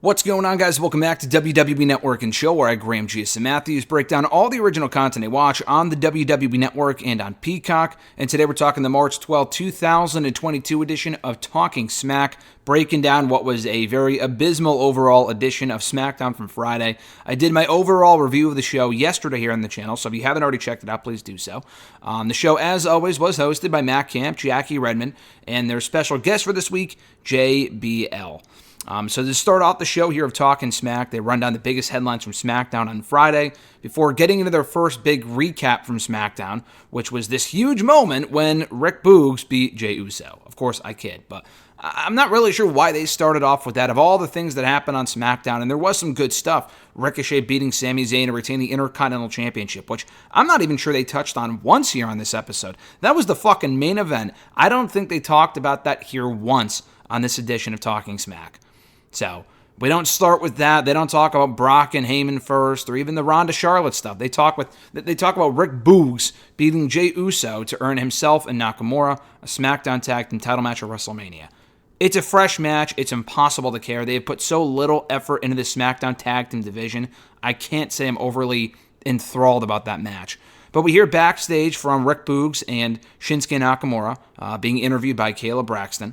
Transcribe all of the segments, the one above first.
What's going on, guys? Welcome back to WWE Network and Show, where I, Graham G. Matthews, break down all the original content I watch on the WWE Network and on Peacock. And today we're talking the March 12, 2022 edition of Talking Smack, breaking down what was a very abysmal overall edition of Smackdown from Friday. I did my overall review of the show yesterday here on the channel, so if you haven't already checked it out, please do so. The show, as always, was hosted by Matt Camp, Jackie Redmond, and their special guest for this week, JBL. So to start off the show here of Talking Smack, they run down the biggest headlines from SmackDown on Friday before getting into their first big recap from SmackDown, which was this huge moment when Rick Boogs beat Jey Uso. Of course, I kid, but I'm not really sure why they started off with that. Of all the things that happened on SmackDown, and there was some good stuff, Ricochet beating Sami Zayn to retain the Intercontinental Championship, which I'm not even sure they touched on once here on this episode. That was the fucking main event. I don't think they talked about that here once on this edition of Talking Smack. So, we don't start with that. They don't talk about Brock and Heyman first, or even the Ronda Charlotte stuff. They talk about Rick Boogs beating Jey Uso to earn himself and Nakamura a SmackDown Tag Team title match at WrestleMania. It's a fresh match. It's impossible to care. They have put so little effort into the SmackDown Tag Team division. I can't say I'm overly enthralled about that match. But we hear backstage from Rick Boogs and Shinsuke Nakamura being interviewed by Kayla Braxton.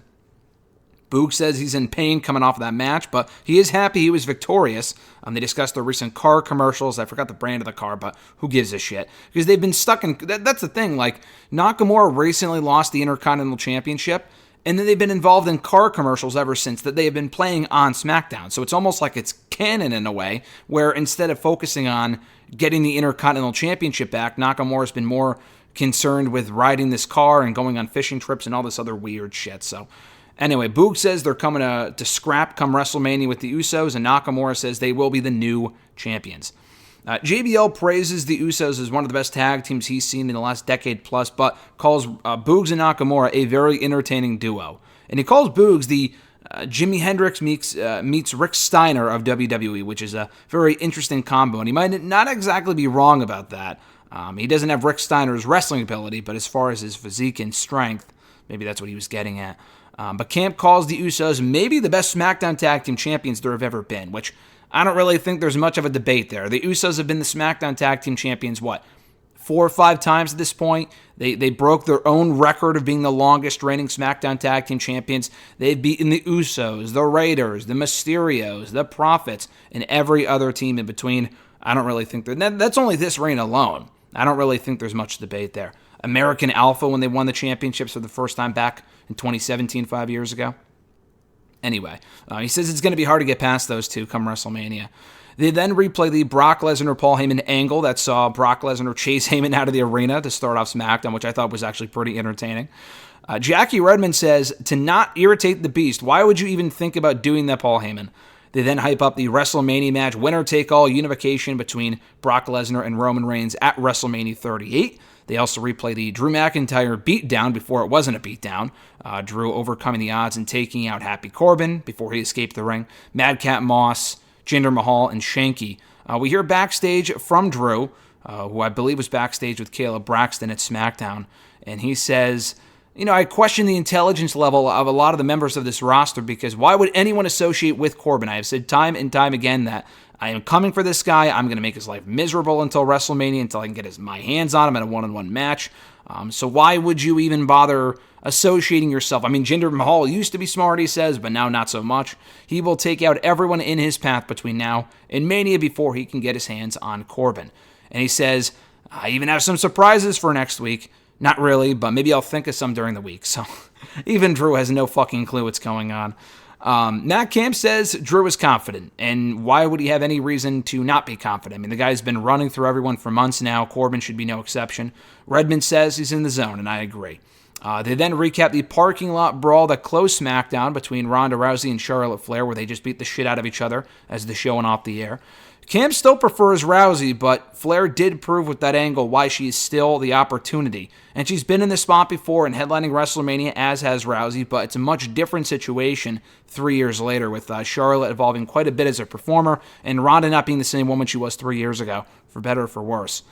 Boog says he's in pain coming off of that match, but he is happy he was victorious. They discussed their recent car commercials. I forgot the brand of the car, but who gives a shit? Because they've been stuck in... That's the thing. Like, Nakamura recently lost the Intercontinental Championship, and then they've been involved in car commercials ever since that they have been playing on SmackDown. So it's almost like it's canon in a way, where instead of focusing on getting the Intercontinental Championship back, Nakamura's been more concerned with riding this car and going on fishing trips and all this other weird shit. So... Anyway, Boog says they're coming to scrap come WrestleMania with the Usos, and Nakamura says they will be the new champions. JBL praises the Usos as one of the best tag teams he's seen in the last decade plus, but calls Boogs and Nakamura a very entertaining duo. And he calls Boogs the Jimi Hendrix meets Rick Steiner of WWE, which is a very interesting combo, and he might not exactly be wrong about that. He doesn't have Rick Steiner's wrestling ability, but as far as his physique and strength, maybe that's what he was getting at. But Camp calls the Usos maybe the best SmackDown Tag Team Champions there have ever been, which I don't really think there's much of a debate there. The Usos have been the SmackDown Tag Team Champions, 4 or 5 times at this point? They broke their own record of being the longest reigning SmackDown Tag Team Champions. They've beaten the Usos, the Raiders, the Mysterios, the Prophets, and every other team in between. I don't really think that's only this reign alone. I don't really think there's much debate there. American Alpha when they won the championships for the first time back in 2017, 5 years ago. Anyway, he says it's going to be hard to get past those two come WrestleMania. They then replay the Brock Lesnar-Paul Heyman angle that saw Brock Lesnar chase Heyman out of the arena to start off SmackDown, which I thought was actually pretty entertaining. Jackie Redmond says, to not irritate the beast, why would you even think about doing that, Paul Heyman? They then hype up the WrestleMania match, winner-take-all unification between Brock Lesnar and Roman Reigns at WrestleMania 38. They also replay the Drew McIntyre beatdown before it wasn't a beatdown. Drew overcoming the odds and taking out Happy Corbin before he escaped the ring. Madcap Moss, Jinder Mahal, and Shanky. We hear backstage from Drew, who I believe was backstage with Kayla Braxton at SmackDown, and he says, I question the intelligence level of a lot of the members of this roster because why would anyone associate with Corbin? I have said time and time again that I am coming for this guy. I'm going to make his life miserable until WrestleMania, until I can get my hands on him in a one-on-one match. So why would you even bother associating yourself? I mean, Jinder Mahal used to be smart, he says, but now not so much. He will take out everyone in his path between now and Mania before he can get his hands on Corbin. And he says, I even have some surprises for next week. Not really, but maybe I'll think of some during the week. So even Drew has no fucking clue what's going on. Matt Camp says Drew is confident, and why would he have any reason to not be confident? I mean, the guy's been running through everyone for months now. Corbin should be no exception. Redmond says he's in the zone, and I agree. They then recap the parking lot brawl that closed SmackDown between Ronda Rousey and Charlotte Flair, where they just beat the shit out of each other as the show went off the air. Camp still prefers Rousey, but Flair did prove with that angle why she is still the opportunity. And she's been in this spot before and headlining WrestleMania, as has Rousey, but it's a much different situation 3 years later, with Charlotte evolving quite a bit as a performer and Ronda not being the same woman she was 3 years ago, for better or for worse.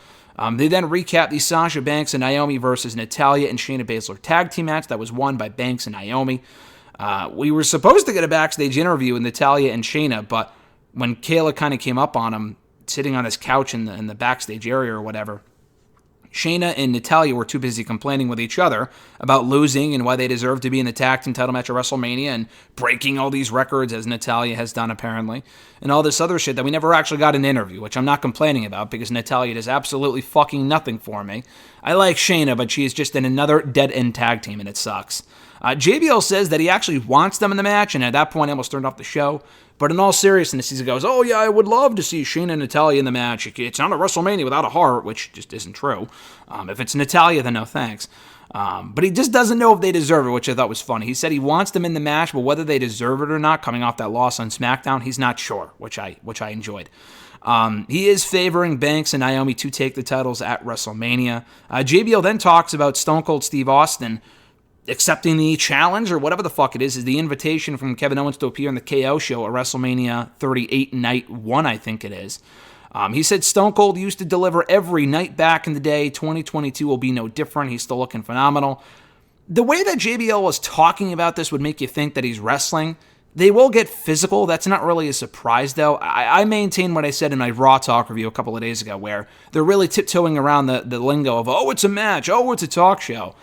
They then recap the Sasha Banks and Naomi versus Natalya and Shayna Baszler tag team match that was won by Banks and Naomi. We were supposed to get a backstage interview with Natalya and Shayna, but when Kayla kind of came up on him, sitting on his couch in the backstage area or whatever, Shayna and Natalya were too busy complaining with each other about losing and why they deserve to be in the tag team title match at WrestleMania and breaking all these records, as Natalya has done apparently, and all this other shit that we never actually got an interview, which I'm not complaining about because Natalya does absolutely fucking nothing for me. I like Shayna, but she is just in another dead-end tag team, and it sucks. JBL says that he actually wants them in the match, and at that point I almost turned off the show. But in all seriousness, he goes, oh yeah, I would love to see Shayna and Natalya in the match. It's not a WrestleMania without a heart, which just isn't true. If it's Natalya, then no thanks. But he just doesn't know if they deserve it, which I thought was funny. He said he wants them in the match, but whether they deserve it or not, coming off that loss on Smackdown, he's not sure, which I enjoyed. He is favoring Banks and Naomi to take the titles at WrestleMania. JBL then talks about Stone Cold Steve Austin accepting the challenge, or whatever the fuck it is the invitation from Kevin Owens to appear in the KO show at WrestleMania 38 Night 1, I think it is. He said Stone Cold used to deliver every night back in the day. 2022 will be no different. He's still looking phenomenal. The way that JBL was talking about this would make you think that he's wrestling. They will get physical. That's not really a surprise, though. I maintain what I said in my Raw Talk review a couple of days ago, where they're really tiptoeing around the lingo of, oh, it's a match, oh, it's a talk show.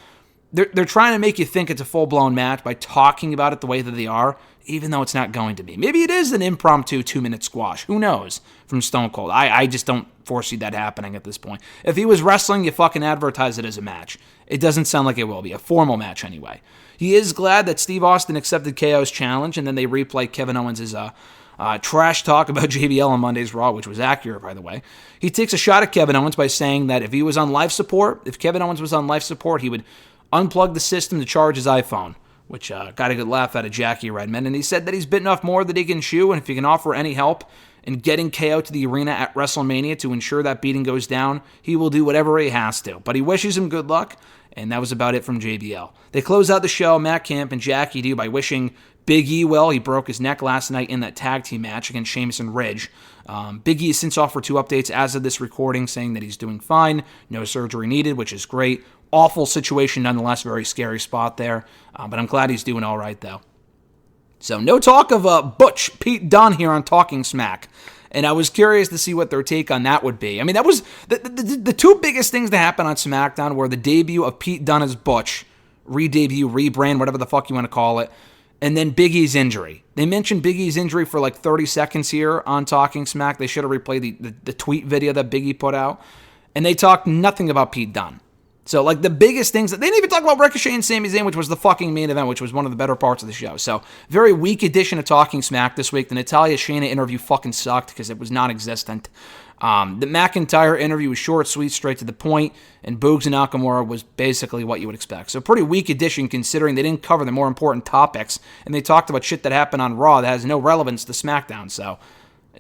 They're trying to make you think it's a full-blown match by talking about it the way that they are, even though it's not going to be. Maybe it is an impromptu 2-minute squash. Who knows? From Stone Cold. I just don't foresee that happening at this point. If he was wrestling, you fucking advertise it as a match. It doesn't sound like it will be. A formal match, anyway. He is glad that Steve Austin accepted KO's challenge, and then they replay Kevin Owens' trash talk about JBL on Monday's Raw, which was accurate, by the way. He takes a shot at Kevin Owens by saying that if Kevin Owens was on life support, he would unplug the system to charge his iPhone, which got a good laugh out of Jackie Redmond. And he said that he's bitten off more than he can chew, and if he can offer any help in getting KO to the arena at WrestleMania to ensure that beating goes down, he will do whatever he has to. But he wishes him good luck, and that was about it from JBL. They close out the show, Matt Camp and Jackie do, by wishing Big E well. He broke his neck last night in that tag team match against Sheamus and Ridge. Big E has since offered 2 updates as of this recording, saying that he's doing fine, no surgery needed, which is great. Awful situation nonetheless, very scary spot there, but I'm glad he's doing all right, though. So no talk of Butch Pete Dunne here on Talking Smack, and I was curious to see what their take on that would be. I mean, that was the 2 biggest things that happened on SmackDown were the debut of Pete Dunne as Butch, re-debut, rebrand, whatever the fuck you want to call it, and then Biggie's injury. They mentioned Biggie's injury for like 30 seconds here on Talking Smack. They should have replayed the tweet video that Biggie put out, and they talked nothing about Pete Dunne. So, like, the biggest things, they didn't even talk about Ricochet and Sami Zayn, which was the fucking main event, which was one of the better parts of the show. So, very weak edition of Talking Smack this week. The Natalya Shayna interview fucking sucked because it was non-existent. The McIntyre interview was short, sweet, straight to the point, and Boogs and Nakamura was basically what you would expect. So, pretty weak edition considering they didn't cover the more important topics, and they talked about shit that happened on Raw that has no relevance to SmackDown. So,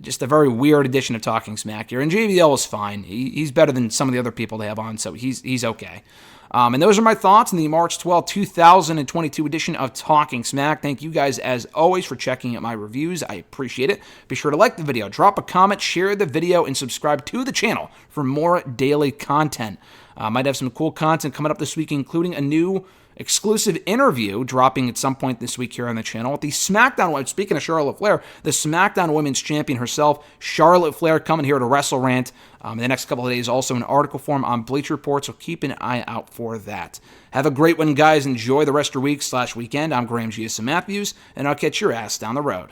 just a very weird edition of Talking Smack here. And JBL is fine. He's better than some of the other people they have on, so he's okay. And those are my thoughts on the March 12, 2022 edition of Talking Smack. Thank you guys, as always, for checking out my reviews. I appreciate it. Be sure to like the video, drop a comment, share the video, and subscribe to the channel for more daily content. Might have some cool content coming up this week, including a new exclusive interview dropping at some point this week here on the channel with the SmackDown, speaking of Charlotte Flair, the SmackDown Women's Champion herself, Charlotte Flair, coming here to WrestleRant in the next couple of days. Also in article form on Bleacher Report, so keep an eye out for that. Have a great one, guys. Enjoy the rest of your week/weekend. I'm Graham G.S. Matthews, and I'll catch your ass down the road.